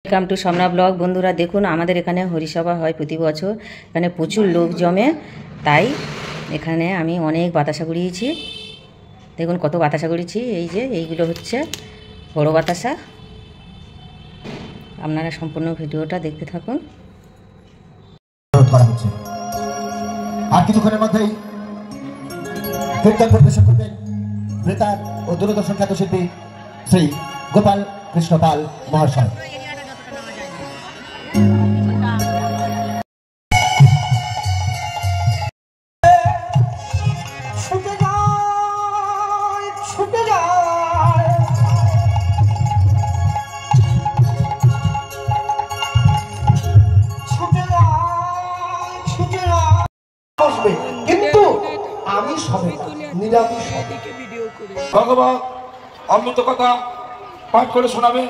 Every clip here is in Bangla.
Welcome to সমনা blog. বন্ধুরা দেখুন, আমাদের এখানে হরিসভা হয় প্রতি বছর। এখানে প্রচুর লোক জমে, তাই এখানে আমি অনেক বাতাসা কুড়িয়েছি। দেখুন কত বাতাসা কুড়িয়েছি। এই যে এইগুলো হচ্ছে বড় বাতাসা। আপনারা সম্পূর্ণ ভিডিওটা দেখতে থাকুন। আর কিছুক্ষণের মধ্যেই কীর্তন পরিবেশন করবেন বেতার ও দূরদর্শন খ্যাত শিল্পী শ্রী গোপাল কৃষ্ণ পাল মহাশয়। কিন্তু আমি সবে নিরামিষ ভগবান অমৃত কথা পাঠ করে শোনাবে।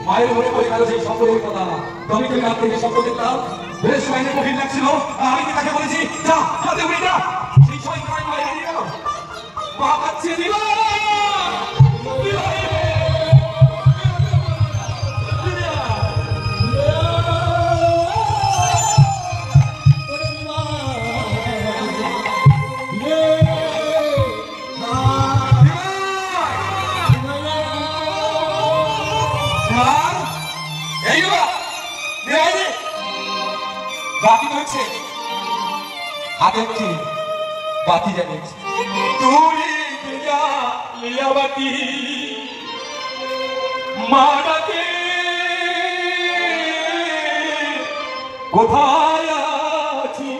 মায়ের মনে পড়ে গেল সেই সম্পর্কের কথা। আমি তো রাত থেকে স্বপ্ন দেখলাম, বেশ সময় গভীর লাগছিল। আমি কি তাকে বলেছি যা হাতে উড়ে যা, সেই সময় মায়ের বেরিয়ে গেল, মা কাছে দিল। বাতি হচ্ছে হাতে কি বাতি জ্বালিয়েছে, তুই লিয়া বাতি মা ডাকে কোথায় আছি।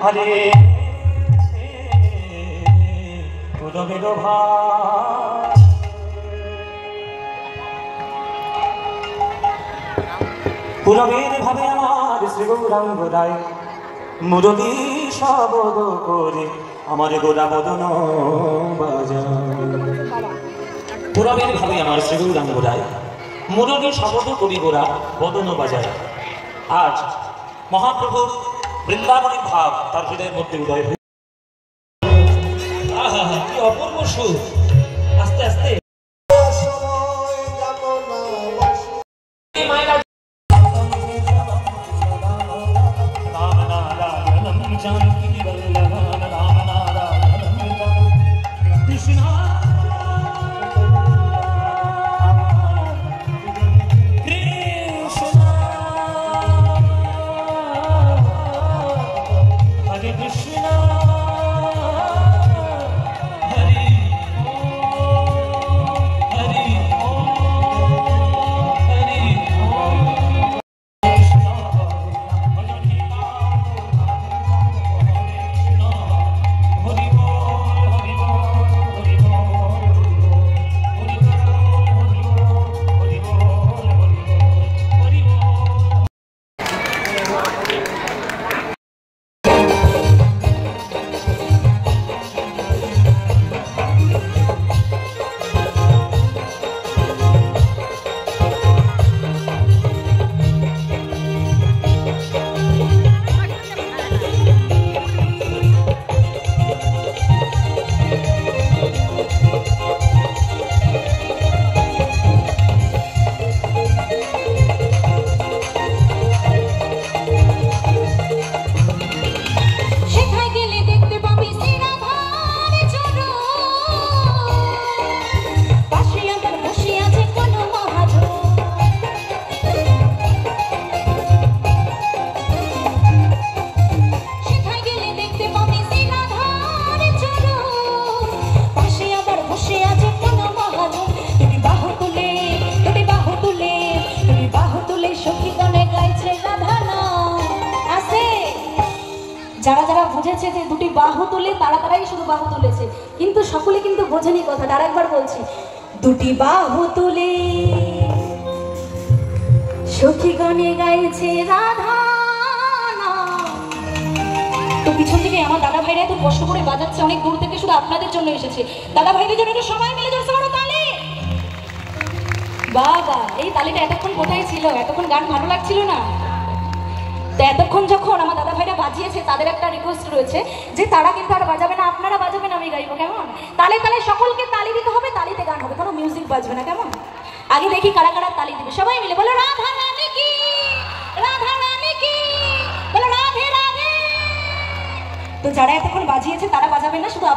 আরে পুরবের ভাবে আমার শ্রী গৌরাঙ্গ রায় মুরলী শবদ করে আমার গোরা বদন পুরবের ভাবে আমার শ্রী গৌরাঙ্গ রায় মুরলী শবদ করি গোরা বদন বাজায়। আজ মহাপ্রভুর বৃন্দাবনের ভাব তার হৃদয়ের মধ্যে উদয় হয়ে কি অপূর্ব সুর। আস্তে আস্তে যারা যারা বুঝেছে যে দুটি বাহু তুলে তারাই শুধু বাহু তুলেছে, কিন্তু সকলে কিন্তু বোঝেনি কথাটা। আর একবার বলছি, দুটি বাহু তুলে সখী গানে গাইছে রাধা। তো পিছন থেকে আমার দাদা ভাইরা এত কষ্ট করে বাজাচ্ছে, অনেক দূর থেকে শুধু আপনাদের জন্য এসেছে। দাদা ভাইদের জন্য একটু সবাই মিলে জোরসে বড় তালি। বাবা, এই তালিটা এতক্ষণ কোথায় ছিল? এতক্ষণ গান ভালো লাগছিল না? তো এতক্ষণ যখন আমার দাদা ভাইরা বাজিয়েছে, তাদের একটা রিকোয়েস্ট রয়েছে যে তারা কিন্তু আর বাজাবে না, আপনারা বাজাবেন, আমি গাইবো, কেমন? তালে তালে সকলকে তালি দিতে হবে, তালিতে গান হবে, কোনো মিউজিক বাজবে না, কেমন? আগে দেখি কারা কারা তালি দিবে, সবাই মিলে বলো রাধা রানী কি, রাধা রানী কি, বলো রাধে রাধে। তো যারা এতক্ষণ বাজিয়েছে তারা বাজাবে না, শুধু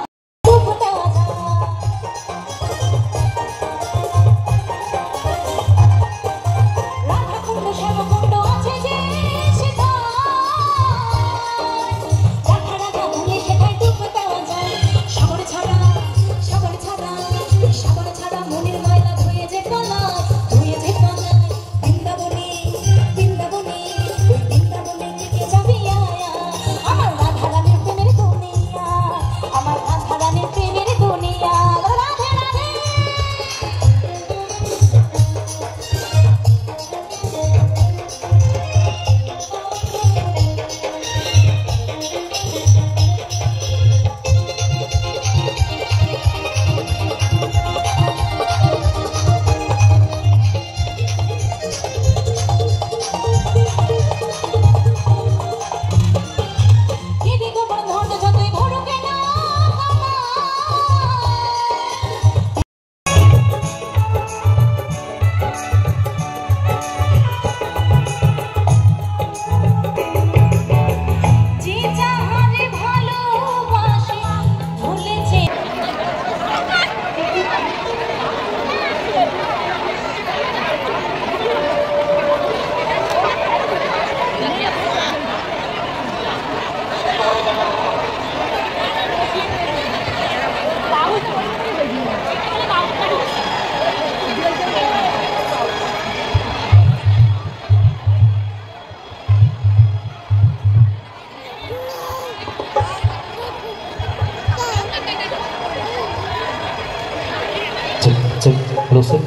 Hello sir,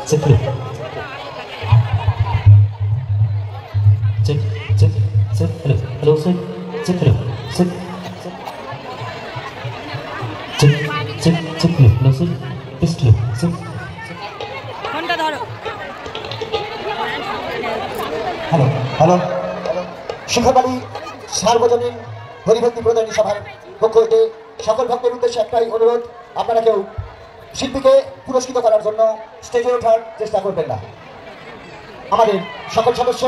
check hello. Check hello. Hello sir, check hello. Check hello. Hello sir, test hello. Check. Hello hello Shikharbari সার্বজনীন হরিভক্তি প্রদানী সভার পক্ষ হতে সকল ভক্তের উদ্দেশ্যে একটাই অনুরোধ, আপনারা কেউ শিল্পীকে পুরস্কৃত করার জন্য স্টেজে ওঠার চেষ্টা করবেন না। আমাদের সকল সদস্য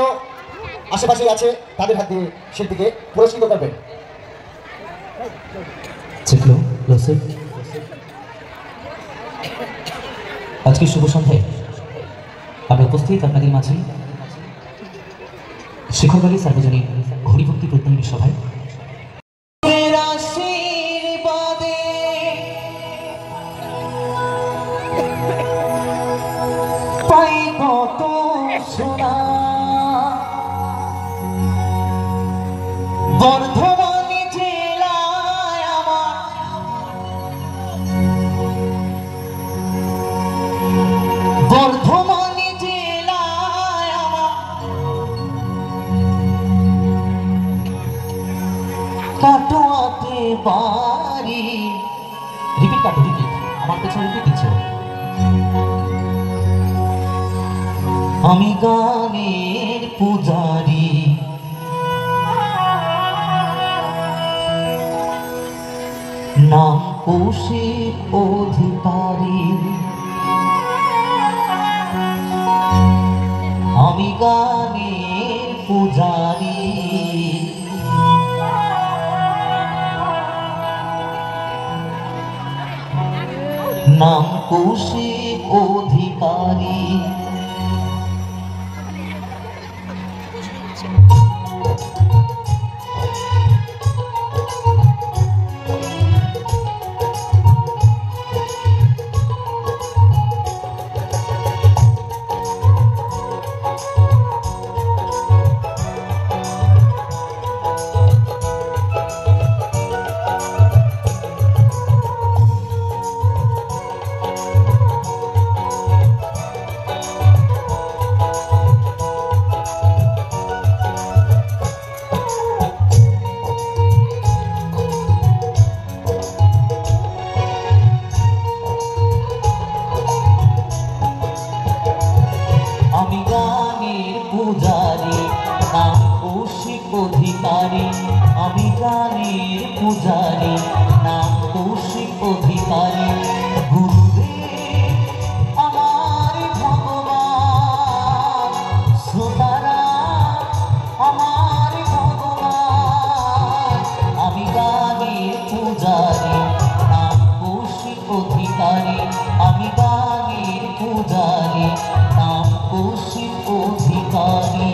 আশেপাশে আছে, তাদের হাত দিয়ে শিল্পীকে পুরস্কৃত করবেন। আজকে শুভ সন্ধ্যায় আমরা উপস্থিত আপনাদের মাঝে শিখরবাড়ি সার্বজনীন হরিভক্তি প্রত্যয়নী সভায়। বর্ধমানে জেলায় আমার বর্ধমানে জেলায় আমার কাটোয়াতে বাড়ি। রিপিট কাটো, রিপিট আমার পেছনে রিপিট দিচ্ছে। আমি গানের পূজারি, নাম কৌশিক অধিকারী। আমি গানের পূজারি, নাম কৌশিক অধিকারী। অধিকারী, আমি গানের পূজারী, নাম কৌশিক অধিকারী। গুরুদেব আমার ভগবান, শ্রোতারা আমার ভগবান, আমি গানের পূজারী, নাম কৌশিক অধিকারী, আমি গানের পূজারী, নাম কৌশিক অধিকারী।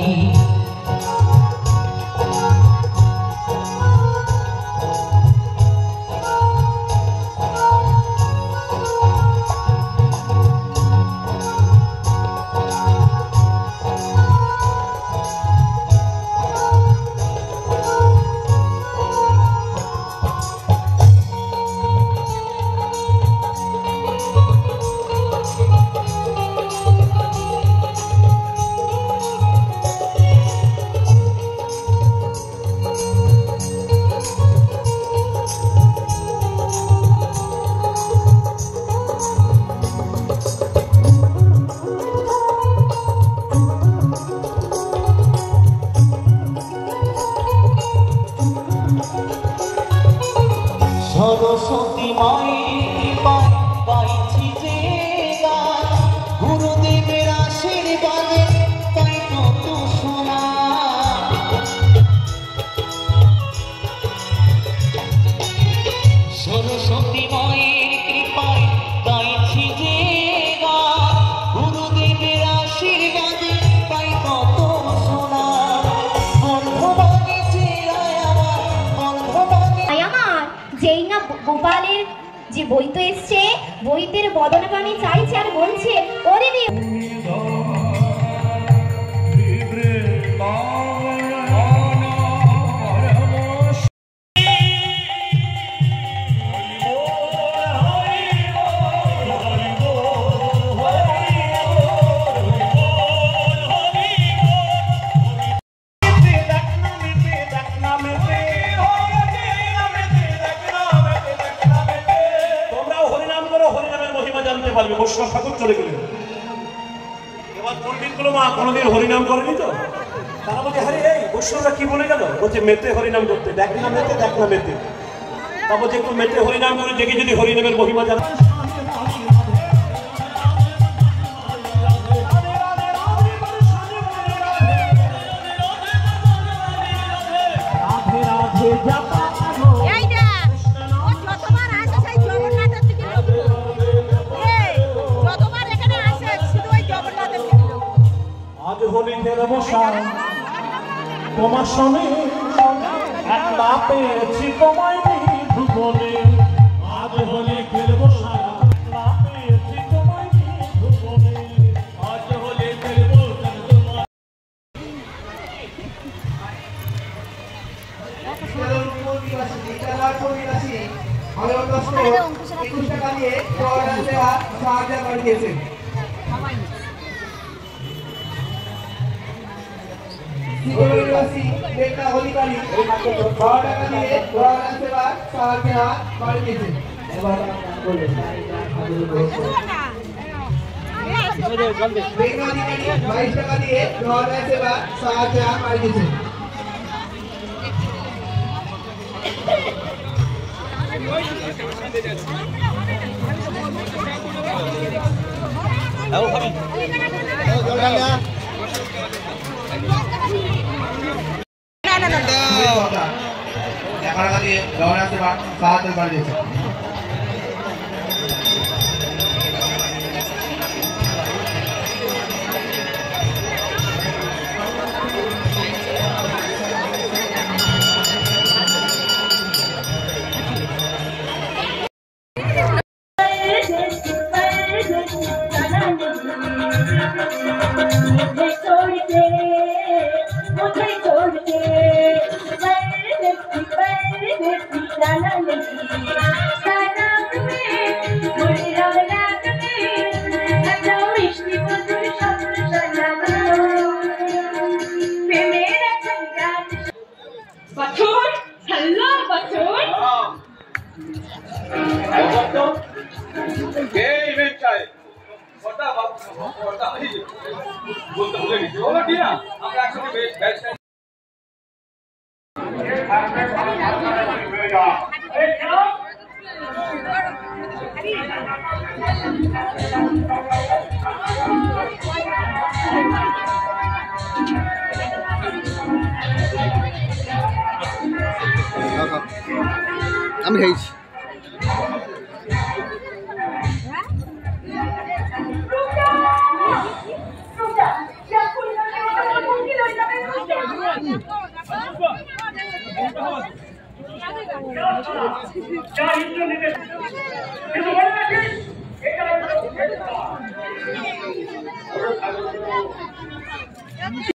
সরস্বতী মায়ের কৃপায় গাইছি যে গান, গুরুদেবের আশীর্বাদে তাই কত শোনা। সরস্বতী মায়ের কৃপায় গাইছি যে গান, গুরুদেবের আশীর্বাদে তাই কত শোনা। বন্ধবাগে চেরায় আমার, বন্ধবাগে আমার যেই না গোপালের যে বইতে এসছে, বইতের বদনাগানে চাইছে আর বলছে, ওরে রে তোমরাও হরিনাম করো, হরিনামের মহিমা জানতে পারবে। বৈষ্ণব ঠাকুর চলে গেলেন। এবার পণ্ডিতগুলো মা কোনোদিন হরিনাম করেনি তো, তারা বলছে আরে এই বৈষ্ণবরা কি বলে গেল, বলছে মেতে হরিনাম করতে, দেখ না মেতে, দেখ না মেতে। তা বলছে একটু মেতে হরিনাম করে দেখি যদি হরিনামের মহিমা জানা। আজ হোলি খেলবো তোমার সঙ্গে, একটা পেয়েছি তোমায় ভুবনে। আজ হোলি খেলবো একটা পেয়েছি তোমায় ভুবনে। আজ হোলি খেলবো বলতে ভুলে গেছি। আমরা একসাথে আমি খাইছি।